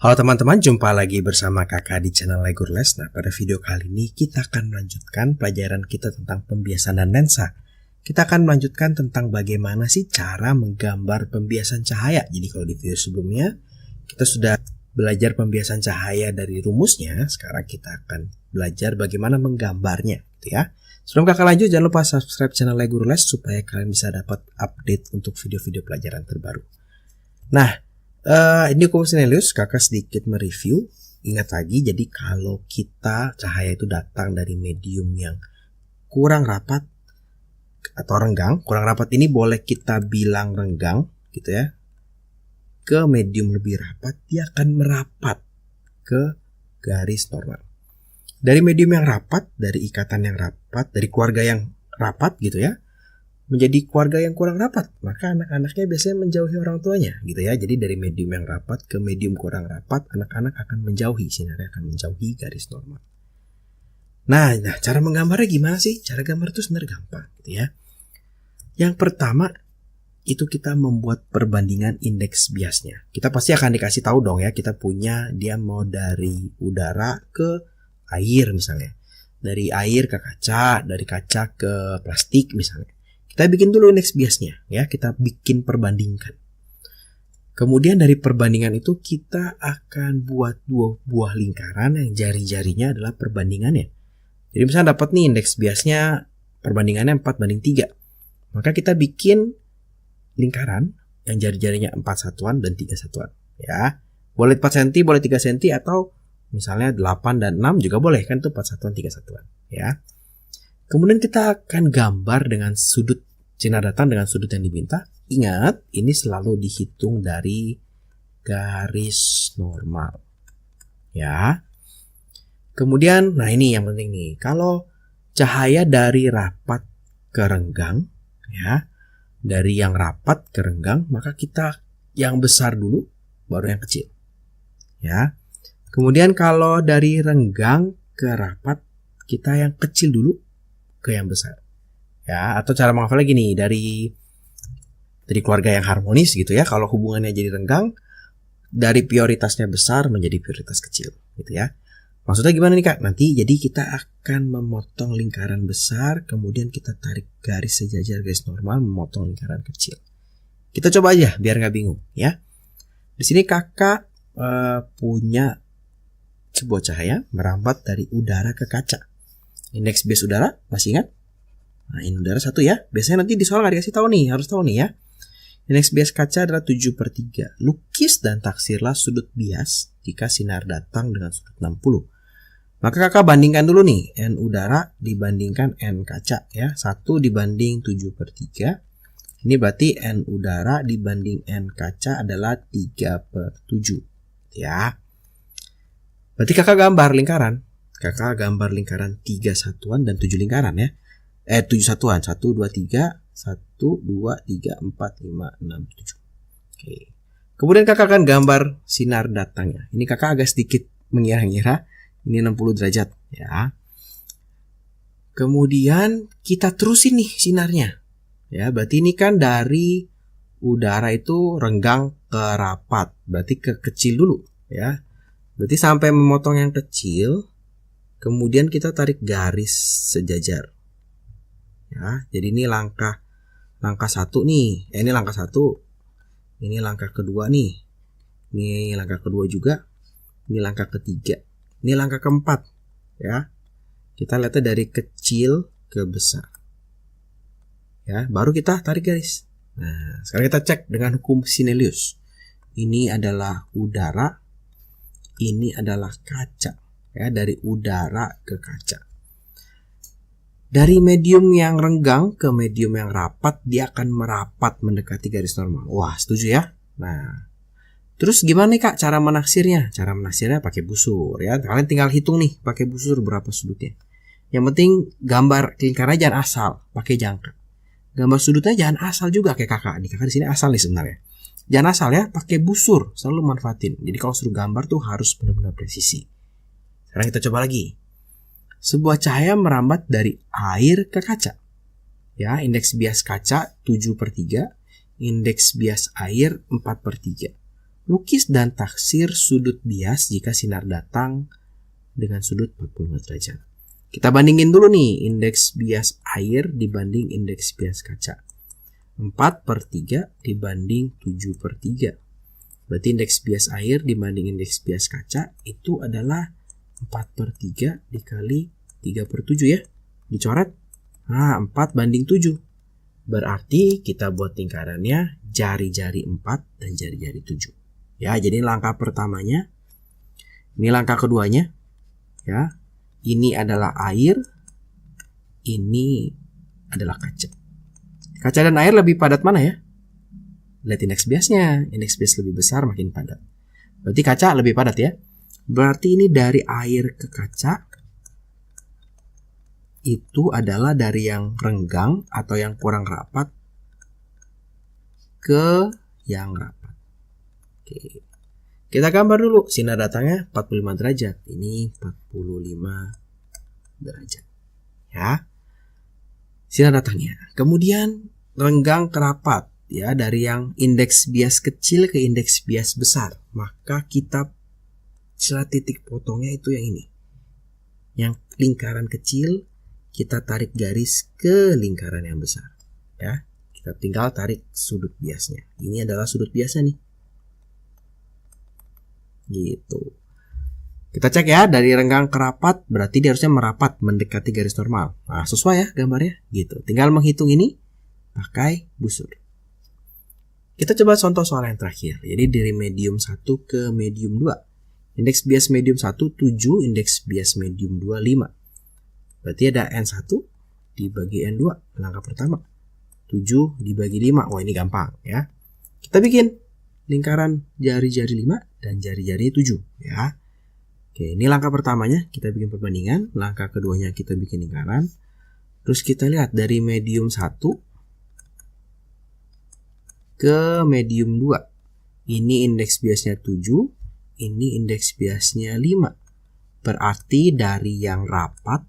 Halo teman-teman, jumpa lagi bersama kakak di channel Legurles. Nah, pada video kali ini kita akan melanjutkan pelajaran kita tentang pembiasan dan lensa. Kita akan melanjutkan tentang bagaimana sih cara menggambar pembiasan cahaya. Jadi kalau di video sebelumnya kita sudah belajar pembiasan cahaya dari rumusnya, sekarang kita akan belajar bagaimana menggambarnya, gitu ya. Sebelum kakak lanjut, jangan lupa subscribe channel Legurles supaya kalian bisa dapat update untuk video-video pelajaran terbaru. Nah, ini hukum Cornelius, kakak sedikit mereview. Ingat lagi, jadi kalau kita cahaya itu datang dari medium yang kurang rapat atau renggang, kurang rapat ini boleh kita bilang renggang, gitu ya, ke medium lebih rapat, dia akan merapat ke garis normal. Dari medium yang rapat, dari ikatan yang rapat, dari keluarga yang rapat, gitu ya, menjadi keluarga yang kurang rapat, maka anak-anaknya biasanya menjauhi orang tuanya, gitu ya. Jadi dari medium yang rapat ke medium kurang rapat, anak-anak akan menjauhi, sinarnya akan menjauhi garis normal. Nah, cara menggambarnya gimana sih? Cara gambar itu sebenarnya gampang, gitu ya. Yang pertama itu kita membuat perbandingan indeks biasnya. Kita pasti akan dikasih tahu dong ya, kita punya dia mau dari udara ke air misalnya, dari air ke kaca, dari kaca ke plastik misalnya. Kita bikin dulu indeks biasnya ya, kita bikin perbandingkan. Kemudian dari perbandingan itu kita akan buat dua buah lingkaran yang jari-jarinya adalah perbandingannya. Jadi misalnya dapat nih indeks biasnya perbandingannya 4:3. Maka kita bikin lingkaran yang jari-jarinya 4 satuan dan 3 satuan ya. Boleh 4 cm, boleh 3 cm, atau misalnya 8 dan 6 juga boleh, kan itu 4 satuan 3 satuan ya. Kemudian kita akan gambar dengan sudut sinar datang dengan sudut yang diminta. Ingat, ini selalu dihitung dari garis normal. Ya. Kemudian, nah ini yang penting nih. Kalau cahaya dari rapat ke renggang, ya, dari yang rapat ke renggang, maka kita yang besar dulu, baru yang kecil. Ya. Kemudian kalau dari renggang ke rapat, kita yang kecil dulu ke yang besar. Ya, atau cara menghafalnya gini, dari keluarga yang harmonis gitu ya. Kalau hubungannya jadi renggang, dari prioritasnya besar menjadi prioritas kecil gitu ya. Maksudnya gimana nih Kak? Nanti jadi kita akan memotong lingkaran besar, kemudian kita tarik garis sejajar garis normal memotong lingkaran kecil. Kita coba aja biar nggak bingung ya. Di sini kakak punya sebuah cahaya merambat dari udara ke kaca. Indeks bias udara masih ingat? Nah, ini udara 1 ya. Biasanya nanti di soal nggak dikasih tahu nih, harus tahu nih ya. Indeks bias kaca adalah 7/3. Lukis dan taksirlah sudut bias jika sinar datang dengan sudut 60. Maka kakak bandingkan dulu nih, N udara dibandingkan N kaca ya. 1 dibanding 7/3. Ini berarti N udara dibanding N kaca adalah 3/7 ya. Berarti kakak gambar lingkaran. Kakak gambar lingkaran 3 satuan dan 7 lingkaran ya. 7 satuan, 1, 2, 3, 1, 2, 3, 4, 5, 6, 7. Oke. Kemudian kakak akan gambar sinar datangnya. Ini kakak agak sedikit mengira-ngira, ini 60 derajat ya. Kemudian kita terusin nih sinarnya. Ya, berarti ini kan dari udara itu renggang ke rapat, berarti ke kecil dulu ya. Berarti sampai memotong yang kecil, kemudian kita tarik garis sejajar. Ya, jadi ini langkah 1 nih. Ini langkah 1. Ini langkah kedua nih. Ini langkah kedua juga. Ini langkah ketiga. Ini langkah keempat. Ya. Kita lihatnya dari kecil ke besar. Ya, baru kita tarik garis. Nah, sekarang kita cek dengan hukum Cornelius. Ini adalah udara. Ini adalah kaca. Ya, dari udara ke kaca. Dari medium yang renggang ke medium yang rapat, dia akan merapat mendekati garis normal. Wah, setuju ya? Nah, terus gimana nih Kak cara menaksirnya? Cara menaksirnya pakai busur ya. Kalian tinggal hitung nih pakai busur berapa sudutnya. Yang penting gambar lingkarannya jangan asal, pakai jangka. Gambar sudutnya jangan asal juga kayak kakak. Nih kakak di sini asal nih sebenarnya. Jangan asal ya, pakai busur, selalu manfaatin. Jadi kalau suruh gambar tuh harus benar-benar presisi. Sekarang kita coba lagi. Sebuah cahaya merambat dari air ke kaca. Ya, indeks bias kaca 7/3, indeks bias air 4/3. Lukis dan taksir sudut bias jika sinar datang dengan sudut 45 derajat. Kita bandingin dulu nih indeks bias air dibanding indeks bias kaca. 4/3 dibanding 7/3. Berarti indeks bias air dibanding indeks bias kaca itu adalah 4/3 dikali 3/7 ya. Dicoret. Nah, 4 banding 7. Berarti kita buat lingkarannya jari-jari 4 dan jari-jari 7. Ya, jadi langkah pertamanya. Ini langkah keduanya. Ya. Ini adalah air. Ini adalah kaca. Kaca dan air lebih padat mana ya? Lihat indeks biasnya. Indeks bias lebih besar makin padat. Berarti kaca lebih padat ya. Berarti ini dari air ke kaca itu adalah dari yang renggang atau yang kurang rapat ke yang rapat. Oke. Kita gambar dulu. Sinar datangnya 45 derajat. Ini 45 derajat. Ya. Sinar datangnya. Kemudian renggang ke rapat. Ya, dari yang indeks bias kecil ke indeks bias besar. Maka kita celah titik potongnya itu yang ini. Yang lingkaran kecil kita tarik garis ke lingkaran yang besar. Ya, kita tinggal tarik sudut biasnya. Ini adalah sudut biasa nih. Gitu. Kita cek ya, dari renggang ke rapat berarti dia harusnya merapat mendekati garis normal. Nah, sesuai ya gambarnya. Gitu. Tinggal menghitung ini pakai busur. Kita coba contoh soal yang terakhir. Jadi dari medium 1 ke medium 2. Indeks bias medium 1 7, indeks bias medium 2 5. Berarti ada N1 dibagi N2, langkah pertama. 7 dibagi 5. Wah, ini gampang ya. Kita bikin lingkaran jari-jari 5 dan jari-jari 7 ya. Oke, ini langkah pertamanya kita bikin perbandingan. Langkah keduanya kita bikin lingkaran. Terus kita lihat dari medium 1 ke medium 2. Ini indeks biasnya 7, ini indeks biasnya 5. Berarti dari yang rapat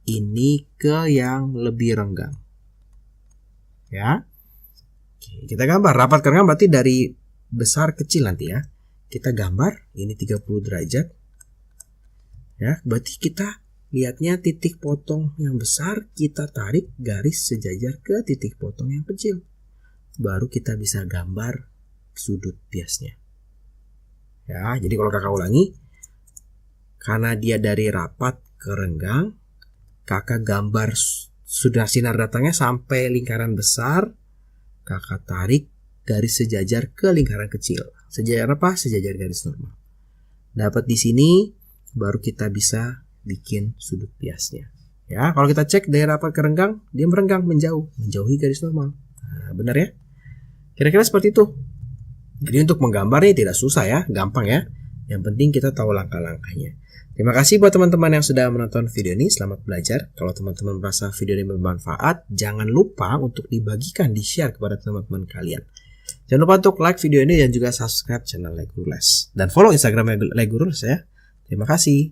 ini ke yang lebih renggang. Ya. Oke, kita gambar rapat ke renggang berarti dari besar kecil nanti ya. Kita gambar ini 30 derajat. Ya, berarti kita lihatnya titik potong yang besar, kita tarik garis sejajar ke titik potong yang kecil. Baru kita bisa gambar sudut biasnya. Ya, jadi kalau kakak ulangi, karena dia dari rapat ke renggang, kakak gambar sudah sinar datangnya sampai lingkaran besar, kakak tarik garis sejajar ke lingkaran kecil. Sejajar apa? Sejajar garis normal. Dapat di sini, baru kita bisa bikin sudut biasnya. Ya, kalau kita cek dari rapat ke renggang, dia merenggang menjauhi garis normal. Nah, benar ya? Kira-kira seperti itu. Jadi untuk menggambarnya tidak susah ya, gampang ya. Yang penting kita tahu langkah-langkahnya. Terima kasih buat teman-teman yang sudah menonton video ini. Selamat belajar. Kalau teman-teman merasa video ini bermanfaat, jangan lupa untuk dibagikan, di-share kepada teman-teman kalian. Jangan lupa untuk like video ini dan juga subscribe channel Lego Les. Dan follow Instagram Lego Les ya. Terima kasih.